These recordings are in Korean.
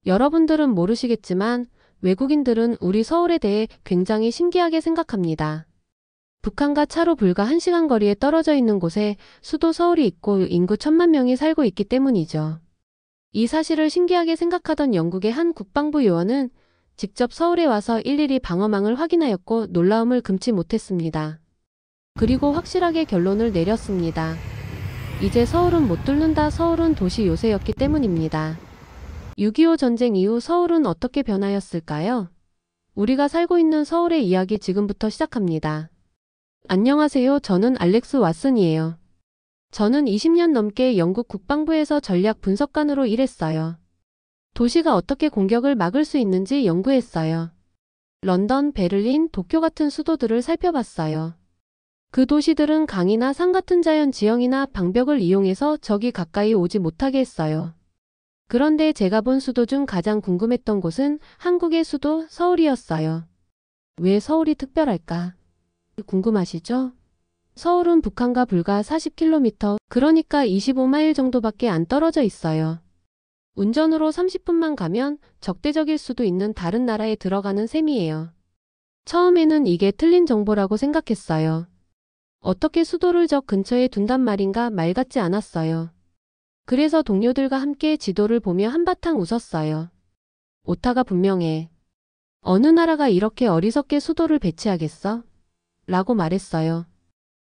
여러분들은 모르시겠지만 외국인들은 우리 서울에 대해 굉장히 신기하게 생각합니다. 북한과 차로 불과 1시간 거리에 떨어져 있는 곳에 수도 서울이 있고 인구 1,000만 명이 살고 있기 때문이죠. 이 사실을 신기하게 생각하던 영국의 한 국방부 요원은 직접 서울에 와서 일일이 방어망을 확인하였고 놀라움을 금치 못했습니다. 그리고 확실하게 결론을 내렸습니다. 이제 서울은 못 뚫는다. 서울은 도시 요새였기 때문입니다. 6.25 전쟁 이후 서울은 어떻게 변하였을까요? 우리가 살고 있는 서울의 이야기 지금부터 시작합니다. 안녕하세요. 저는 알렉스 왓슨이에요. 저는 20년 넘게 영국 국방부에서 전략 분석관으로 일했어요. 도시가 어떻게 공격을 막을 수 있는지 연구했어요. 런던, 베를린, 도쿄 같은 수도들을 살펴봤어요. 그 도시들은 강이나 산 같은 자연 지형이나 방벽을 이용해서 적이 가까이 오지 못하게 했어요. 그런데 제가 본 수도 중 가장 궁금했던 곳은 한국의 수도 서울이었어요. 왜 서울이 특별할까? 궁금하시죠? 서울은 북한과 불과 40km, 그러니까 25마일 정도밖에 안 떨어져 있어요. 운전으로 30분만 가면 적대적일 수도 있는 다른 나라에 들어가는 셈이에요. 처음에는 이게 틀린 정보라고 생각했어요. 어떻게 수도를 적 근처에 둔단 말인가 말 같지 않았어요. 그래서 동료들과 함께 지도를 보며 한바탕 웃었어요. 오타가 분명해. 어느 나라가 이렇게 어리석게 수도를 배치하겠어? 라고 말했어요.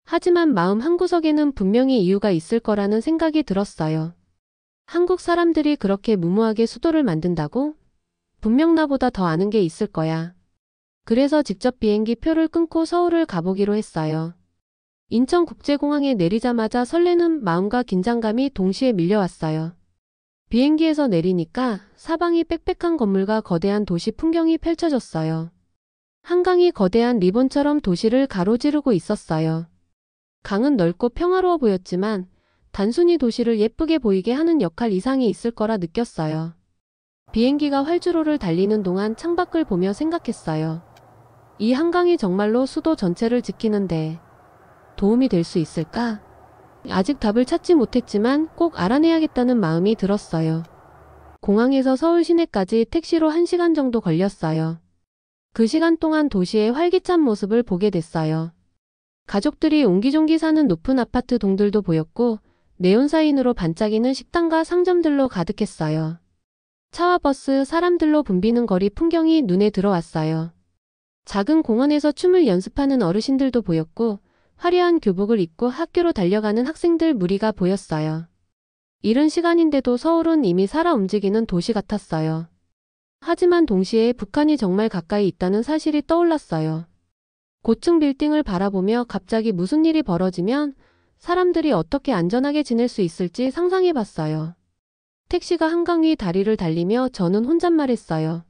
하지만 마음 한구석에는 분명히 이유가 있을 거라는 생각이 들었어요. 한국 사람들이 그렇게 무모하게 수도를 만든다고? 분명 나보다 더 아는 게 있을 거야. 그래서 직접 비행기 표를 끊고 서울을 가보기로 했어요. 인천국제공항에 내리자마자 설레는 마음과 긴장감이 동시에 밀려왔어요. 비행기에서 내리니까 사방이 빽빽한 건물과 거대한 도시 풍경이 펼쳐졌어요. 한강이 거대한 리본처럼 도시를 가로지르고 있었어요. 강은 넓고 평화로워 보였지만 단순히 도시를 예쁘게 보이게 하는 역할 이상이 있을 거라 느꼈어요. 비행기가 활주로를 달리는 동안 창밖을 보며 생각했어요. 이 한강이 정말로 수도 전체를 지키는데 도움이 될 수 있을까? 아직 답을 찾지 못했지만 꼭 알아내야겠다는 마음이 들었어요. 공항에서 서울 시내까지 택시로 1시간 정도 걸렸어요. 그 시간 동안 도시의 활기찬 모습을 보게 됐어요. 가족들이 옹기종기 사는 높은 아파트 동들도 보였고 네온사인으로 반짝이는 식당과 상점들로 가득했어요. 차와 버스, 사람들로 붐비는 거리 풍경이 눈에 들어왔어요. 작은 공원에서 춤을 연습하는 어르신들도 보였고 화려한 교복을 입고 학교로 달려가는 학생들 무리가 보였어요. 이른 시간인데도 서울은 이미 살아 움직이는 도시 같았어요. 하지만 동시에 북한이 정말 가까이 있다는 사실이 떠올랐어요. 고층 빌딩을 바라보며 갑자기 무슨 일이 벌어지면 사람들이 어떻게 안전하게 지낼 수 있을지 상상해봤어요. 택시가 한강 위 다리를 달리며 저는 혼잣말했어요.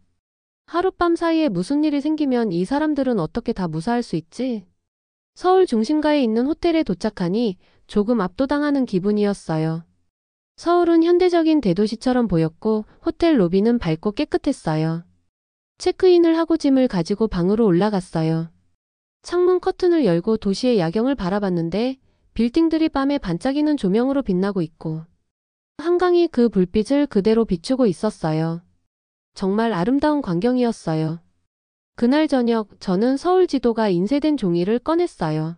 하룻밤 사이에 무슨 일이 생기면 이 사람들은 어떻게 다 무사할 수 있지? 서울 중심가에 있는 호텔에 도착하니 조금 압도당하는 기분이었어요. 서울은 현대적인 대도시처럼 보였고 호텔 로비는 밝고 깨끗했어요. 체크인을 하고 짐을 가지고 방으로 올라갔어요. 창문 커튼을 열고 도시의 야경을 바라봤는데 빌딩들이 밤에 반짝이는 조명으로 빛나고 있고 한강이 그 불빛을 그대로 비추고 있었어요. 정말 아름다운 광경이었어요. 그날 저녁 저는 서울 지도가 인쇄된 종이를 꺼냈어요.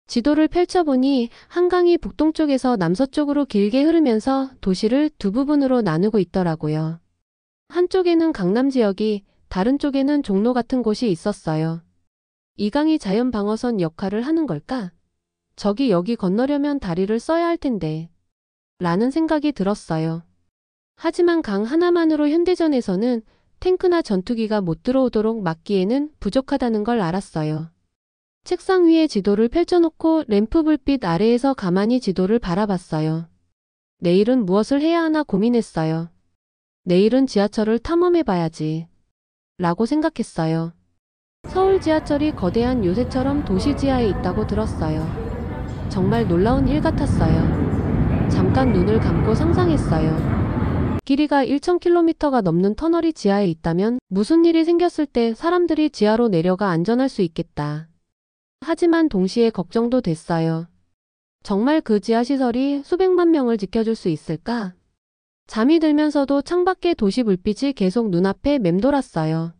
지도를 펼쳐보니 한강이 북동쪽에서 남서쪽으로 길게 흐르면서 도시를 두 부분으로 나누고 있더라고요. 한쪽에는 강남 지역이, 다른 쪽에는 종로 같은 곳이 있었어요. 이 강이 자연 방어선 역할을 하는 걸까? 저기 여기 건너려면 다리를 써야 할 텐데. 라는 생각이 들었어요. 하지만 강 하나만으로 현대전에서는 탱크나 전투기가 못 들어오도록 막기에는 부족하다는 걸 알았어요. 책상 위에 지도를 펼쳐놓고 램프 불빛 아래에서 가만히 지도를 바라봤어요. 내일은 무엇을 해야 하나 고민했어요. 내일은 지하철을 탐험해봐야지. 라고 생각했어요. 서울 지하철이 거대한 요새처럼 도시 지하에 있다고 들었어요. 정말 놀라운 일 같았어요. 잠깐 눈을 감고 상상했어요. 길이가 1000km가 넘는 터널이 지하에 있다면 무슨 일이 생겼을 때 사람들이 지하로 내려가 안전할 수 있겠다. 하지만 동시에 걱정도 됐어요. 정말 그 지하시설이 수백만 명을 지켜줄 수 있을까? 잠이 들면서도 창밖의 도시 불빛이 계속 눈앞에 맴돌았어요.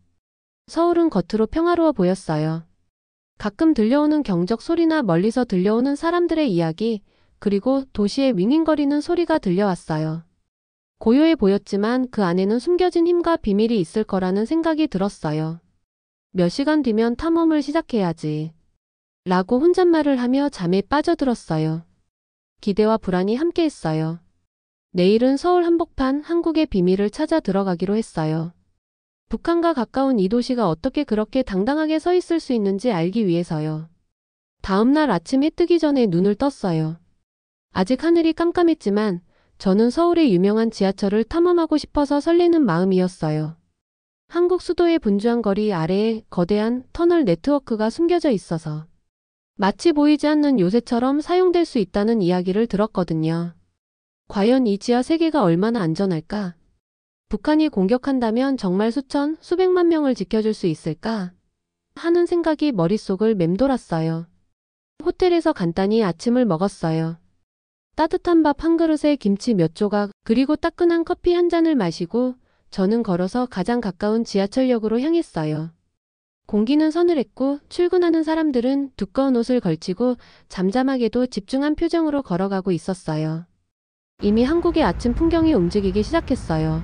서울은 겉으로 평화로워 보였어요. 가끔 들려오는 경적 소리나 멀리서 들려오는 사람들의 이야기, 그리고 도시의 윙윙거리는 소리가 들려왔어요. 고요해 보였지만 그 안에는 숨겨진 힘과 비밀이 있을 거라는 생각이 들었어요. 몇 시간 뒤면 탐험을 시작해야지. 라고 혼잣말을 하며 잠에 빠져들었어요. 기대와 불안이 함께했어요. 내일은 서울 한복판 한국의 비밀을 찾아 들어가기로 했어요. 북한과 가까운 이 도시가 어떻게 그렇게 당당하게 서 있을 수 있는지 알기 위해서요. 다음날 아침 해 뜨기 전에 눈을 떴어요. 아직 하늘이 깜깜했지만 저는 서울의 유명한 지하철을 탐험하고 싶어서 설레는 마음이었어요. 한국 수도의 분주한 거리 아래에 거대한 터널 네트워크가 숨겨져 있어서 마치 보이지 않는 요새처럼 사용될 수 있다는 이야기를 들었거든요. 과연 이 지하 세계가 얼마나 안전할까? 북한이 공격한다면 정말 수천, 수백만 명을 지켜줄 수 있을까? 하는 생각이 머릿속을 맴돌았어요. 호텔에서 간단히 아침을 먹었어요. 따뜻한 밥 한 그릇에 김치 몇 조각, 그리고 따끈한 커피 한 잔을 마시고 저는 걸어서 가장 가까운 지하철역으로 향했어요. 공기는 서늘했고 출근하는 사람들은 두꺼운 옷을 걸치고 잠잠하게도 집중한 표정으로 걸어가고 있었어요. 이미 한국의 아침 풍경이 움직이기 시작했어요.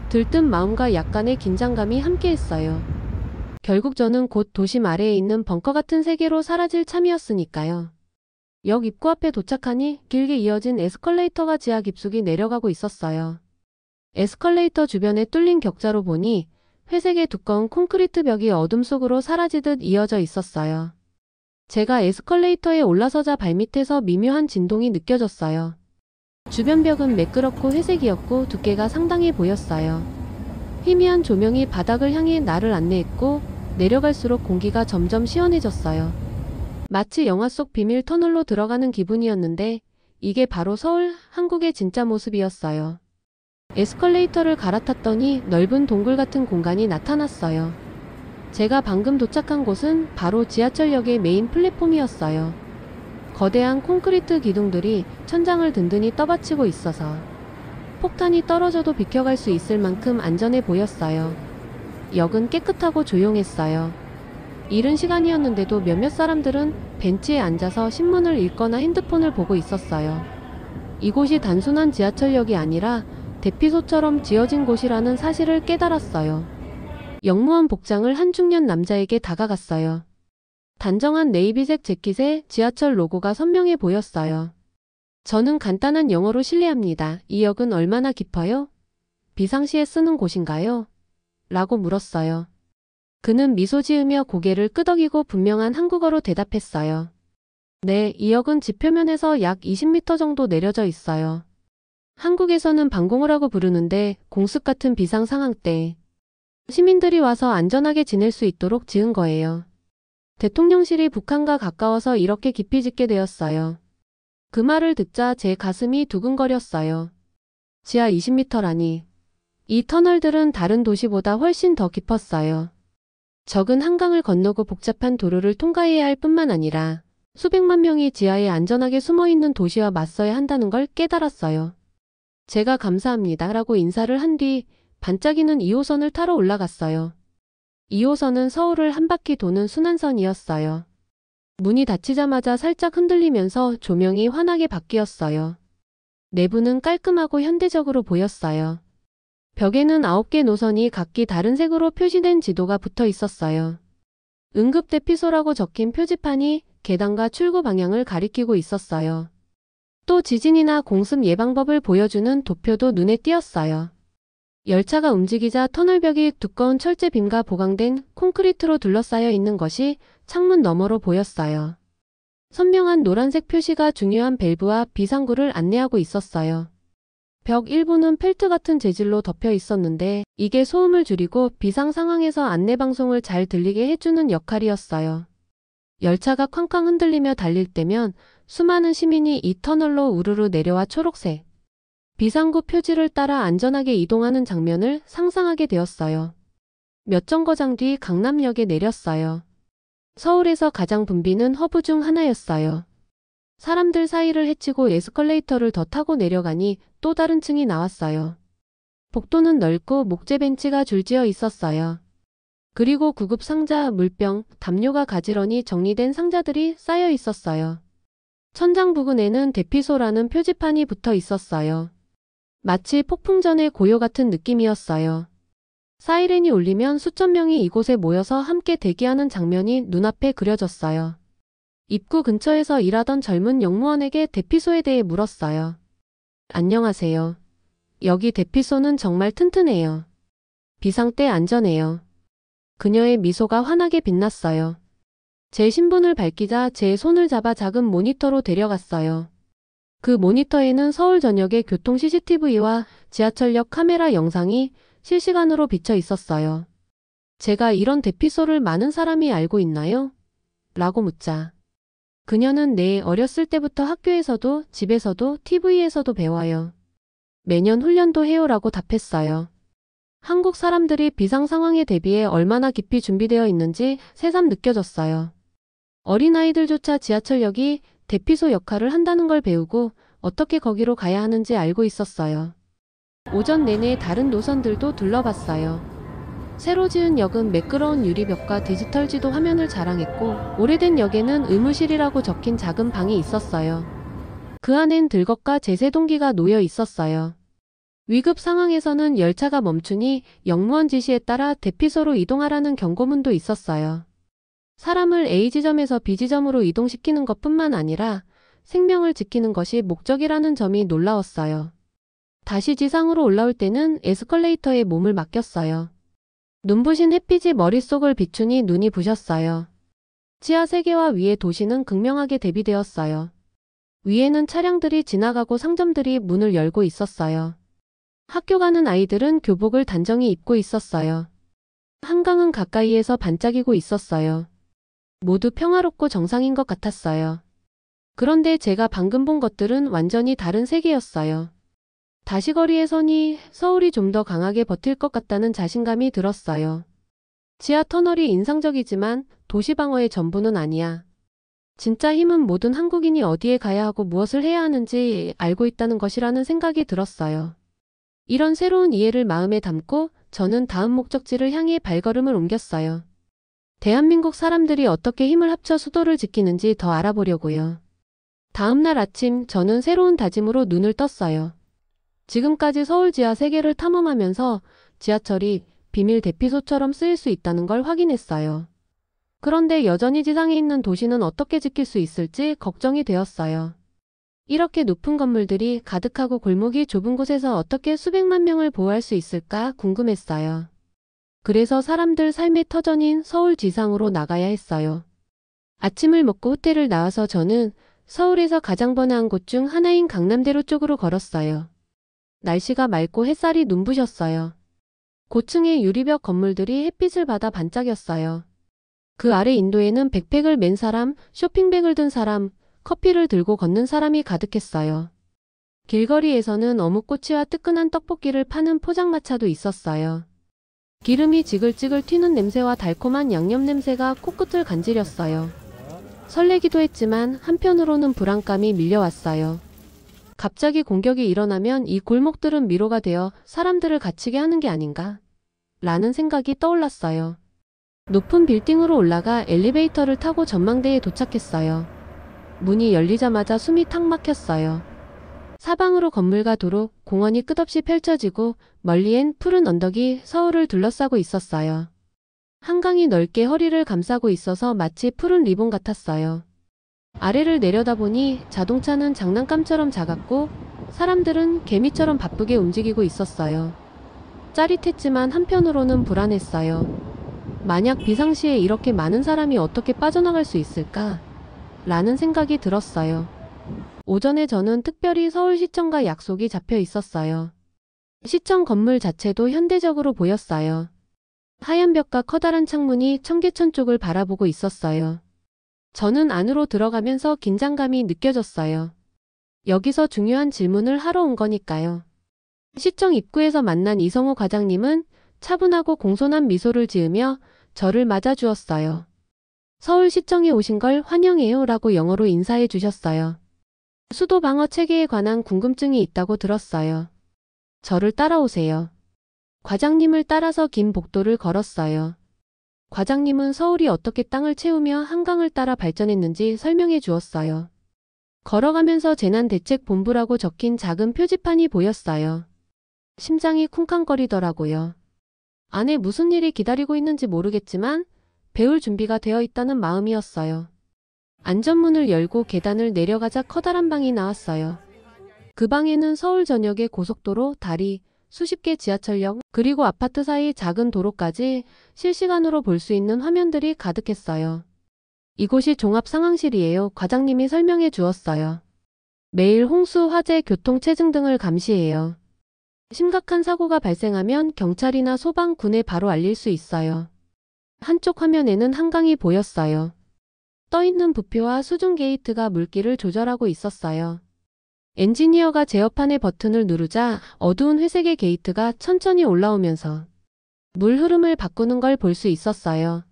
들뜬 마음과 약간의 긴장감이 함께했어요. 결국 저는 곧 도심 아래에 있는 벙커 같은 세계로 사라질 참이었으니까요. 역 입구 앞에 도착하니 길게 이어진 에스컬레이터가 지하 깊숙이 내려가고 있었어요. 에스컬레이터 주변에 뚫린 격자로 보니 회색의 두꺼운 콘크리트 벽이 어둠 속으로 사라지듯 이어져 있었어요. 제가 에스컬레이터에 올라서자 발밑에서 미묘한 진동이 느껴졌어요. 주변 벽은 매끄럽고 회색이었고 두께가 상당히 보였어요. 희미한 조명이 바닥을 향해 나를 안내했고 내려갈수록 공기가 점점 시원해졌어요. 마치 영화 속 비밀 터널로 들어가는 기분이었는데 이게 바로 서울, 한국의 진짜 모습이었어요. 에스컬레이터를 갈아탔더니 넓은 동굴 같은 공간이 나타났어요. 제가 방금 도착한 곳은 바로 지하철역의 메인 플랫폼이었어요. 거대한 콘크리트 기둥들이 천장을 든든히 떠받치고 있어서 폭탄이 떨어져도 비켜갈 수 있을 만큼 안전해 보였어요. 역은 깨끗하고 조용했어요. 이른 시간이었는데도 몇몇 사람들은 벤치에 앉아서 신문을 읽거나 핸드폰을 보고 있었어요. 이곳이 단순한 지하철역이 아니라 대피소처럼 지어진 곳이라는 사실을 깨달았어요. 영무원 복장을 한 중년 남자에게 다가갔어요. 단정한 네이비색 재킷에 지하철 로고가 선명해 보였어요. 저는 간단한 영어로 실례합니다. 이 역은 얼마나 깊어요? 비상시에 쓰는 곳인가요? 라고 물었어요. 그는 미소 지으며 고개를 끄덕이고 분명한 한국어로 대답했어요. 네, 이 역은 지표면에서 약 20m 정도 내려져 있어요. 한국에서는 방공호라고 부르는데 공습 같은 비상 상황 때 시민들이 와서 안전하게 지낼 수 있도록 지은 거예요. 대통령실이 북한과 가까워서 이렇게 깊이 짓게 되었어요. 그 말을 듣자 제 가슴이 두근거렸어요. 지하 20m라니. 이 터널들은 다른 도시보다 훨씬 더 깊었어요. 적은 한강을 건너고 복잡한 도로를 통과해야 할 뿐만 아니라 수백만 명이 지하에 안전하게 숨어있는 도시와 맞서야 한다는 걸 깨달았어요. 제가 감사합니다 라고 인사를 한 뒤 반짝이는 2호선을 타러 올라갔어요. 2호선은 서울을 한 바퀴 도는 순환선이었어요. 문이 닫히자마자 살짝 흔들리면서 조명이 환하게 바뀌었어요. 내부는 깔끔하고 현대적으로 보였어요. 벽에는 9개 노선이 각기 다른 색으로 표시된 지도가 붙어 있었어요. 응급대피소라고 적힌 표지판이 계단과 출구 방향을 가리키고 있었어요. 또 지진이나 공습 예방법을 보여주는 도표도 눈에 띄었어요. 열차가 움직이자 터널벽이 두꺼운 철제빔과 보강된 콘크리트로 둘러싸여 있는 것이 창문 너머로 보였어요. 선명한 노란색 표시가 중요한 밸브와 비상구를 안내하고 있었어요. 벽 일부는 펠트 같은 재질로 덮여 있었는데 이게 소음을 줄이고 비상 상황에서 안내방송을 잘 들리게 해주는 역할이었어요. 열차가 쾅쾅 흔들리며 달릴 때면 수많은 시민이 이 터널로 우르르 내려와 초록색 비상구 표지를 따라 안전하게 이동하는 장면을 상상하게 되었어요. 몇 정거장 뒤 강남역에 내렸어요. 서울에서 가장 붐비는 허브 중 하나였어요. 사람들 사이를 헤치고 에스컬레이터를 더 타고 내려가니 또 다른 층이 나왔어요. 복도는 넓고 목재 벤치가 줄지어 있었어요. 그리고 구급 상자, 물병, 담요가 가지런히 정리된 상자들이 쌓여 있었어요. 천장 부근에는 대피소라는 표지판이 붙어 있었어요. 마치 폭풍 전의 고요 같은 느낌이었어요. 사이렌이 울리면 수천 명이 이곳에 모여서 함께 대기하는 장면이 눈앞에 그려졌어요. 입구 근처에서 일하던 젊은 영무원에게 대피소에 대해 물었어요. 안녕하세요. 여기 대피소는 정말 튼튼해요. 비상 때 안전해요. 그녀의 미소가 환하게 빛났어요. 제 신분을 밝히자 제 손을 잡아 작은 모니터로 데려갔어요. 그 모니터에는 서울 전역의 교통 CCTV와 지하철역 카메라 영상이 실시간으로 비쳐 있었어요. 제가 이런 대피소를 많은 사람이 알고 있나요? 라고 묻자. 그녀는 네, 어렸을 때부터 학교에서도 집에서도 TV에서도 배워요. 매년 훈련도 해요라고 답했어요. 한국 사람들이 비상 상황에 대비해 얼마나 깊이 준비되어 있는지 새삼 느껴졌어요. 어린아이들조차 지하철역이 대피소 역할을 한다는 걸 배우고 어떻게 거기로 가야 하는지 알고 있었어요. 오전 내내 다른 노선들도 둘러봤어요. 새로 지은 역은 매끄러운 유리벽과 디지털 지도 화면을 자랑했고, 오래된 역에는 의무실이라고 적힌 작은 방이 있었어요. 그 안엔 들것과 제세동기가 놓여 있었어요. 위급 상황에서는 열차가 멈추니 역무원 지시에 따라 대피소로 이동하라는 경고문도 있었어요. 사람을 A 지점에서 B 지점으로 이동시키는 것뿐만 아니라 생명을 지키는 것이 목적이라는 점이 놀라웠어요. 다시 지상으로 올라올 때는 에스컬레이터에 몸을 맡겼어요. 눈부신 햇빛이 머릿속을 비추니 눈이 부셨어요. 지하 세계와 위의 도시는 극명하게 대비되었어요. 위에는 차량들이 지나가고 상점들이 문을 열고 있었어요. 학교 가는 아이들은 교복을 단정히 입고 있었어요. 한강은 가까이에서 반짝이고 있었어요. 모두 평화롭고 정상인 것 같았어요. 그런데 제가 방금 본 것들은 완전히 다른 세계였어요. 다시 거리에 서니 서울이 좀 더 강하게 버틸 것 같다는 자신감이 들었어요. 지하 터널이 인상적이지만 도시 방어의 전부는 아니야. 진짜 힘은 모든 한국인이 어디에 가야 하고 무엇을 해야 하는지 알고 있다는 것이라는 생각이 들었어요. 이런 새로운 이해를 마음에 담고 저는 다음 목적지를 향해 발걸음을 옮겼어요. 대한민국 사람들이 어떻게 힘을 합쳐 수도를 지키는지 더 알아보려고요. 다음 날 아침 저는 새로운 다짐으로 눈을 떴어요. 지금까지 서울 지하 세계를 탐험하면서 지하철이 비밀 대피소처럼 쓰일 수 있다는 걸 확인했어요. 그런데 여전히 지상에 있는 도시는 어떻게 지킬 수 있을지 걱정이 되었어요. 이렇게 높은 건물들이 가득하고 골목이 좁은 곳에서 어떻게 수백만 명을 보호할 수 있을까 궁금했어요. 그래서 사람들 삶의 터전인 서울 지상으로 나가야 했어요. 아침을 먹고 호텔을 나와서 저는 서울에서 가장 번화한 곳 중 하나인 강남대로 쪽으로 걸었어요. 날씨가 맑고 햇살이 눈부셨어요. 고층의 유리벽 건물들이 햇빛을 받아 반짝였어요. 그 아래 인도에는 백팩을 맨 사람, 쇼핑백을 든 사람, 커피를 들고 걷는 사람이 가득했어요. 길거리에서는 어묵꼬치와 뜨끈한 떡볶이를 파는 포장마차도 있었어요. 기름이 지글지글 튀는 냄새와 달콤한 양념 냄새가 코끝을 간지렸어요. 설레기도 했지만 한편으로는 불안감이 밀려왔어요. 갑자기 공격이 일어나면 이 골목들은 미로가 되어 사람들을 갇히게 하는 게 아닌가? 라는 생각이 떠올랐어요. 높은 빌딩으로 올라가 엘리베이터를 타고 전망대에 도착했어요. 문이 열리자마자 숨이 탁 막혔어요. 사방으로 건물과 도로, 공원이 끝없이 펼쳐지고 멀리엔 푸른 언덕이 서울을 둘러싸고 있었어요. 한강이 넓게 허리를 감싸고 있어서 마치 푸른 리본 같았어요. 아래를 내려다보니 자동차는 장난감처럼 작았고 사람들은 개미처럼 바쁘게 움직이고 있었어요. 짜릿했지만 한편으로는 불안했어요. 만약 비상시에 이렇게 많은 사람이 어떻게 빠져나갈 수 있을까? 라는 생각이 들었어요. 오전에 저는 특별히 서울시청과 약속이 잡혀 있었어요. 시청 건물 자체도 현대적으로 보였어요. 하얀 벽과 커다란 창문이 청계천 쪽을 바라보고 있었어요. 저는 안으로 들어가면서 긴장감이 느껴졌어요. 여기서 중요한 질문을 하러 온 거니까요. 시청 입구에서 만난 이성호 과장님은 차분하고 공손한 미소를 지으며 저를 맞아주었어요. 서울시청에 오신 걸 환영해요 라고 영어로 인사해 주셨어요. 수도 방어 체계에 관한 궁금증이 있다고 들었어요. 저를 따라오세요. 과장님을 따라서 긴 복도를 걸었어요. 과장님은 서울이 어떻게 땅을 채우며 한강을 따라 발전했는지 설명해 주었어요. 걸어가면서 재난대책본부라고 적힌 작은 표지판이 보였어요. 심장이 쿵쾅거리더라고요. 안에 무슨 일이 기다리고 있는지 모르겠지만 배울 준비가 되어 있다는 마음이었어요. 안전문을 열고 계단을 내려가자 커다란 방이 나왔어요. 그 방에는 서울 전역의 고속도로, 다리, 수십 개 지하철역, 그리고 아파트 사이 작은 도로까지 실시간으로 볼 수 있는 화면들이 가득했어요. 이곳이 종합상황실이에요. 과장님이 설명해 주었어요. 매일 홍수, 화재, 교통체증 등을 감시해요. 심각한 사고가 발생하면 경찰이나 소방, 군에 바로 알릴 수 있어요. 한쪽 화면에는 한강이 보였어요. 떠있는 부표와 수중 게이트가 물길을 조절하고 있었어요. 엔지니어가 제어판의 버튼을 누르자 어두운 회색의 게이트가 천천히 올라오면서 물 흐름을 바꾸는 걸 볼 수 있었어요.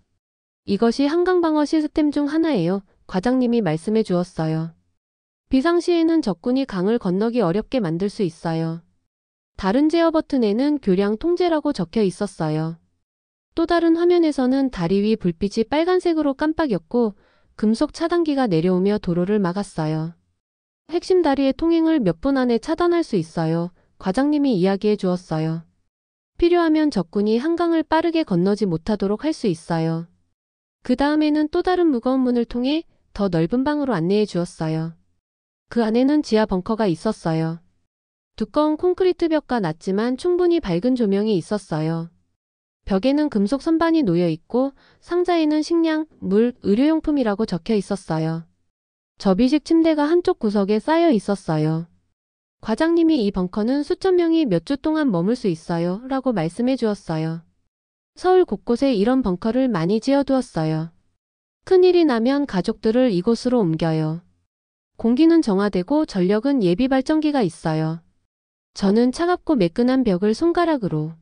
이것이 한강방어 시스템 중 하나예요. 과장님이 말씀해 주었어요. 비상시에는 적군이 강을 건너기 어렵게 만들 수 있어요. 다른 제어 버튼에는 교량 통제라고 적혀 있었어요. 또 다른 화면에서는 다리 위 불빛이 빨간색으로 깜빡였고 금속 차단기가 내려오며 도로를 막았어요. 핵심 다리의 통행을 몇 분 안에 차단할 수 있어요. 과장님이 이야기해 주었어요. 필요하면 적군이 한강을 빠르게 건너지 못하도록 할 수 있어요. 그 다음에는 또 다른 무거운 문을 통해 더 넓은 방으로 안내해 주었어요. 그 안에는 지하 벙커가 있었어요. 두꺼운 콘크리트 벽과 낮지만 충분히 밝은 조명이 있었어요. 벽에는 금속 선반이 놓여 있고 상자에는 식량, 물, 의료용품이라고 적혀 있었어요. 접이식 침대가 한쪽 구석에 쌓여 있었어요. 과장님이 이 벙커는 수천 명이 몇 주 동안 머물 수 있어요 라고 말씀해 주었어요. 서울 곳곳에 이런 벙커를 많이 지어두었어요. 큰일이 나면 가족들을 이곳으로 옮겨요. 공기는 정화되고 전력은 예비 발전기가 있어요. 저는 차갑고 매끈한 벽을 손가락으로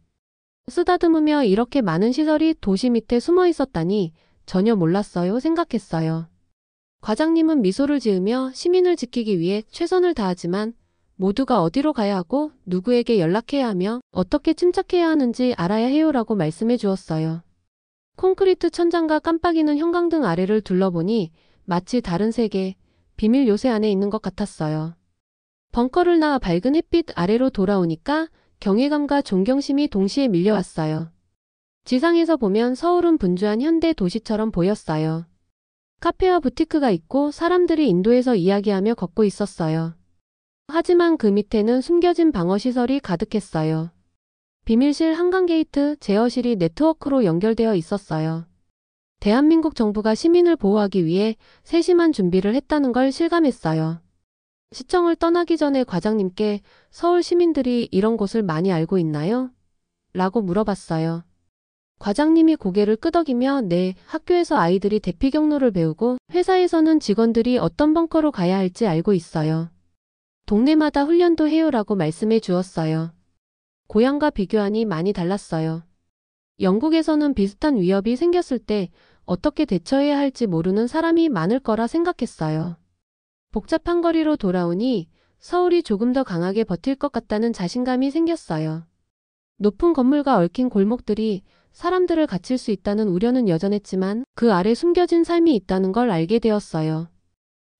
쓰다듬으며 이렇게 많은 시설이 도시 밑에 숨어 있었다니 전혀 몰랐어요 생각했어요. 과장님은 미소를 지으며 시민을 지키기 위해 최선을 다하지만 모두가 어디로 가야 하고 누구에게 연락해야 하며 어떻게 침착해야 하는지 알아야 해요라고 말씀해 주었어요. 콘크리트 천장과 깜빡이는 형광등 아래를 둘러보니 마치 다른 세계, 비밀 요새 안에 있는 것 같았어요. 벙커를 나와 밝은 햇빛 아래로 돌아오니까 경외감과 존경심이 동시에 밀려왔어요. 지상에서 보면 서울은 분주한 현대 도시처럼 보였어요. 카페와 부티크가 있고 사람들이 인도에서 이야기하며 걷고 있었어요. 하지만 그 밑에는 숨겨진 방어시설이 가득했어요. 비밀실, 한강게이트, 제어실이 네트워크로 연결되어 있었어요. 대한민국 정부가 시민을 보호하기 위해 세심한 준비를 했다는 걸 실감했어요. 시청을 떠나기 전에 과장님께 서울 시민들이 이런 곳을 많이 알고 있나요? 라고 물어봤어요. 과장님이 고개를 끄덕이며 네, 학교에서 아이들이 대피 경로를 배우고 회사에서는 직원들이 어떤 벙커로 가야 할지 알고 있어요. 동네마다 훈련도 해요라고 말씀해 주었어요. 고향과 비교하니 많이 달랐어요. 영국에서는 비슷한 위협이 생겼을 때 어떻게 대처해야 할지 모르는 사람이 많을 거라 생각했어요. 복잡한 거리로 돌아오니 서울이 조금 더 강하게 버틸 것 같다는 자신감이 생겼어요. 높은 건물과 얽힌 골목들이 사람들을 갇힐 수 있다는 우려는 여전했지만 그 아래 숨겨진 삶이 있다는 걸 알게 되었어요.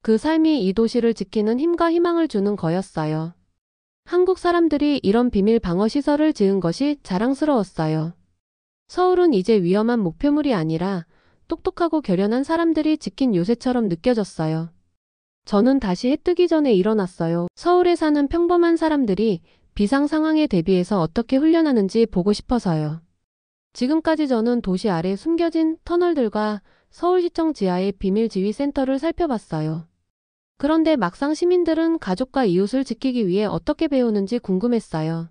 그 삶이 이 도시를 지키는 힘과 희망을 주는 거였어요. 한국 사람들이 이런 비밀 방어 시설을 지은 것이 자랑스러웠어요. 서울은 이제 위험한 목표물이 아니라 똑똑하고 결연한 사람들이 지킨 요새처럼 느껴졌어요. 저는 다시 해 뜨기 전에 일어났어요. 서울에 사는 평범한 사람들이 비상 상황에 대비해서 어떻게 훈련하는지 보고 싶어서요. 지금까지 저는 도시 아래 숨겨진 터널들과 서울시청 지하의 비밀지휘센터를 살펴봤어요. 그런데 막상 시민들은 가족과 이웃을 지키기 위해 어떻게 배우는지 궁금했어요.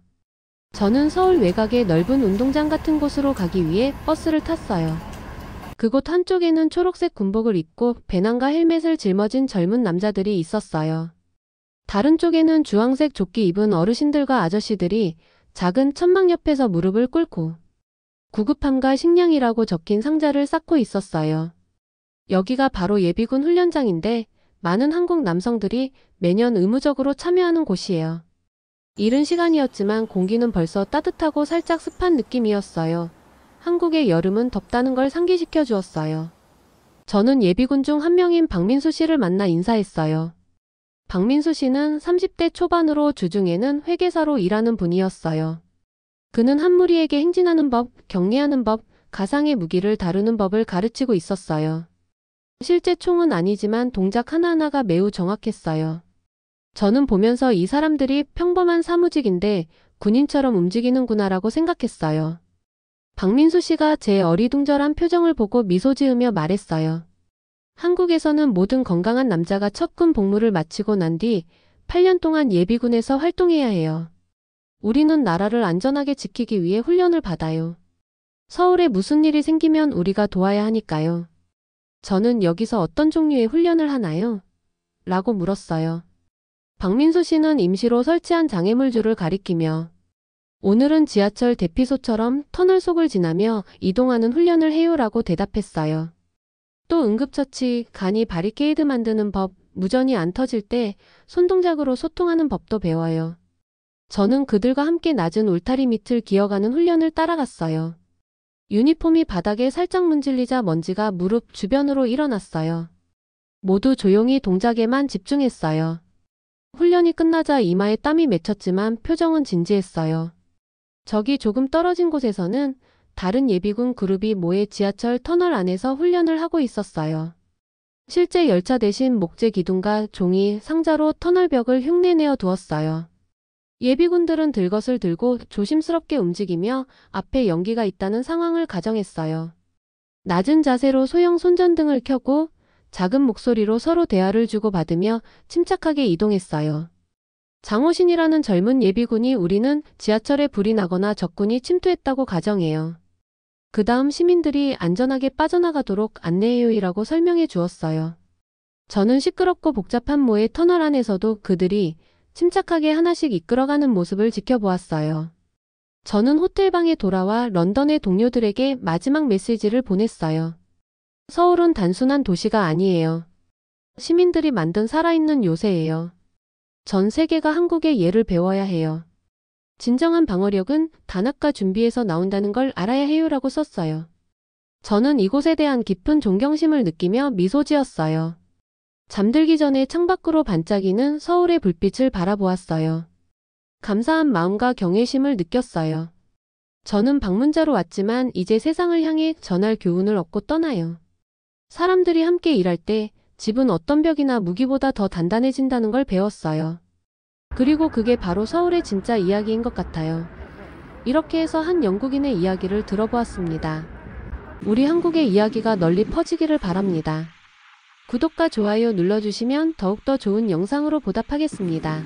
저는 서울 외곽의 넓은 운동장 같은 곳으로 가기 위해 버스를 탔어요. 그곳 한쪽에는 초록색 군복을 입고 배낭과 헬멧을 짊어진 젊은 남자들이 있었어요. 다른 쪽에는 주황색 조끼 입은 어르신들과 아저씨들이 작은 천막 옆에서 무릎을 꿇고 구급함과 식량이라고 적힌 상자를 쌓고 있었어요. 여기가 바로 예비군 훈련장인데 많은 한국 남성들이 매년 의무적으로 참여하는 곳이에요. 이른 시간이었지만 공기는 벌써 따뜻하고 살짝 습한 느낌이었어요. 한국의 여름은 덥다는 걸 상기시켜 주었어요. 저는 예비군 중 한 명인 박민수 씨를 만나 인사했어요. 박민수 씨는 30대 초반으로 주중에는 회계사로 일하는 분이었어요. 그는 한 무리에게 행진하는 법, 격리하는 법, 가상의 무기를 다루는 법을 가르치고 있었어요. 실제 총은 아니지만 동작 하나하나가 매우 정확했어요. 저는 보면서 이 사람들이 평범한 사무직인데 군인처럼 움직이는구나라고 생각했어요. 박민수 씨가 제 어리둥절한 표정을 보고 미소 지으며 말했어요. 한국에서는 모든 건강한 남자가 첫 군 복무를 마치고 난 뒤 8년 동안 예비군에서 활동해야 해요. 우리는 나라를 안전하게 지키기 위해 훈련을 받아요. 서울에 무슨 일이 생기면 우리가 도와야 하니까요. 저는 여기서 어떤 종류의 훈련을 하나요? 라고 물었어요. 박민수 씨는 임시로 설치한 장애물줄을 가리키며 오늘은 지하철 대피소처럼 터널 속을 지나며 이동하는 훈련을 해요라고 대답했어요. 또 응급처치, 간이 바리케이드 만드는 법, 무전이 안 터질 때 손동작으로 소통하는 법도 배워요. 저는 그들과 함께 낮은 울타리 밑을 기어가는 훈련을 따라갔어요. 유니폼이 바닥에 살짝 문질리자 먼지가 무릎 주변으로 일어났어요. 모두 조용히 동작에만 집중했어요. 훈련이 끝나자 이마에 땀이 맺혔지만 표정은 진지했어요. 저기 조금 떨어진 곳에서는 다른 예비군 그룹이 모여 지하철 터널 안에서 훈련을 하고 있었어요. 실제 열차 대신 목재 기둥과 종이, 상자로 터널 벽을 흉내내어 두었어요. 예비군들은 들것을 들고 조심스럽게 움직이며 앞에 연기가 있다는 상황을 가정했어요. 낮은 자세로 소형 손전등을 켜고 작은 목소리로 서로 대화를 주고받으며 침착하게 이동했어요. 장호신이라는 젊은 예비군이 우리는 지하철에 불이 나거나 적군이 침투했다고 가정해요. 그 다음 시민들이 안전하게 빠져나가도록 안내해요이라고 설명해 주었어요. 저는 시끄럽고 복잡한 모의 터널 안에서도 그들이 침착하게 하나씩 이끌어가는 모습을 지켜보았어요. 저는 호텔방에 돌아와 런던의 동료들에게 마지막 메시지를 보냈어요. 서울은 단순한 도시가 아니에요. 시민들이 만든 살아있는 요새예요. 전 세계가 한국의 예를 배워야 해요. 진정한 방어력은 단합과 준비에서 나온다는 걸 알아야 해요라고 썼어요. 저는 이곳에 대한 깊은 존경심을 느끼며 미소 지었어요. 잠들기 전에 창밖으로 반짝이는 서울의 불빛을 바라보았어요. 감사한 마음과 경외심을 느꼈어요. 저는 방문자로 왔지만 이제 세상을 향해 전할 교훈을 얻고 떠나요. 사람들이 함께 일할 때 집은 어떤 벽이나 무기보다 더 단단해진다는 걸 배웠어요. 그리고 그게 바로 서울의 진짜 이야기인 것 같아요. 이렇게 해서 한 영국인의 이야기를 들어보았습니다. 우리 한국의 이야기가 널리 퍼지기를 바랍니다. 구독과 좋아요 눌러주시면 더욱더 좋은 영상으로 보답하겠습니다.